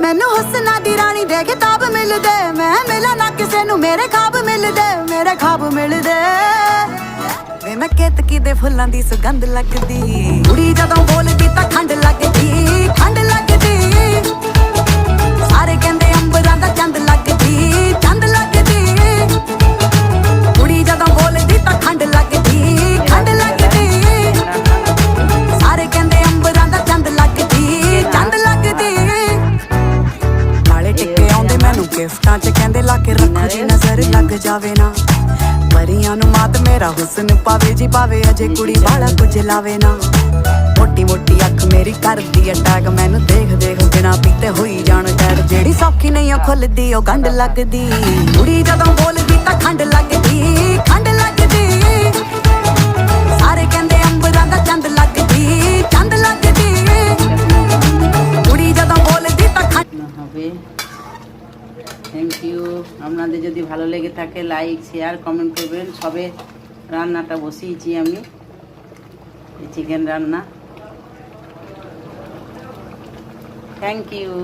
ਮੈਨੂੰ ਹੁਸਨਾ ਦੀ ਰਾਣੀ ਦੇ ਕਿਤਾਬ ਮਿਲਦੇ, ਮੈਂ ਮਿਲਾਂ ਨਾ ਕਿਸੇ ਨੂੰ ਮੇਰੇ ਖਾਬ ਮਿਲਦੇ, ਮੇਰੇ ਖਾਬ ਮਿਲਦੇ। ਵੇ ਮੈਂ ਕੇਤਕੀ ਦੇ ਫੁੱਲਾਂ ਦੀ ਸੁਗੰਧ ਲੱਗਦੀ, ਕੁੜੀ ਜਦੋਂ ਬੋਲਦੀ ਤਾਂ ਖੰਡ ਲੱਗਦੀ, ਖੰਡ ਲੱਗਦੀ। ਸਾਰੇ ਕਹਿੰਦੇ ਅੰਬਰਾਂ ਦਾ ਚੰਦ ਲੱਗਦੀ, ਚੰਦ ਲੱਗਦੀ। ਕੁੜੀ ਜਦੋਂ ਬੋਲਦੀ ਤਾਂ ਖੰਡ ਲੱਗਦੀ, ਖੰਡ ਲੱਗਦੀ। ਸਾਰੇ ਕਹਿੰਦੇ ਅੰਬਰਾਂ ਦਾ ਚੰਦ ਲੱਗਦੀ, ਚੰਦ ਲੱਗਦੀ। ਨਾਲੇ ਟਿੱਕੇ ਆਉਂਦੇ ਮੈਨੂੰ ਗਿਫਟਾਂ 'ਚ ਕਹਿੰਦੇ ਲਾ ਕੇ ਰੱਖੋ ਜੀ ਨਜ਼ਰ ਲੱਗ ਜਾਵੇ ਨਾ। ਪਰੀਆਂ ਨੂੰ ਮਾਤ ਮੇਰਾ ਹੁਸਨ ਪਾਵੇ ਜੀ ਪਾਵੇ, ਅਜੇ ਕੁੜੀ ਵਾਲਾ ਕੁਝ ਲਾਵੇ ਨਾ। ਮੋਟੀ ਮੋਟੀ ਅੱਖ ਮੇਰੀ ਕਰਦੀ ਅਟੈਕ, ਮੈਨੂੰ ਦੇਖ ਦੇਖ ਬਿਨਾ ਪੀਤੇ ਹੋਈ ਜਾਣ ਟੈਡ। ਜਿਹੜੀ ਸੌਖੀ ਨਹੀਂ ਉਹ ਖੁੱਲਦੀ ਉਹ ਗੰਢ ਲੱਗਦੀ, ਕੁੜੀ ਜਦੋਂ ਬੋਲਦੀ ਤਾਂ ਖੰਡ ਲੱਗਦੀ, ਖੰਡ ਲੱਗਦੀ। ਸਾਰੇ ਕਹਿੰਦੇ ਅੰਬਰਾਂ ਦਾ ਚੰਦ ਲੱਗਦੀ, ਚੰਦ ਲੱਗਦੀ। ਕੁੜੀ ਜਦੋਂ বলদি তা হবে। Thank you. আপনাদের যদি ভালো লেগে থাকে লাইক শেয়ার কমেন্ট করবেন। সবে রান্নাটা বসিয়েছি আমি, চিকেন রান্না। Thank you.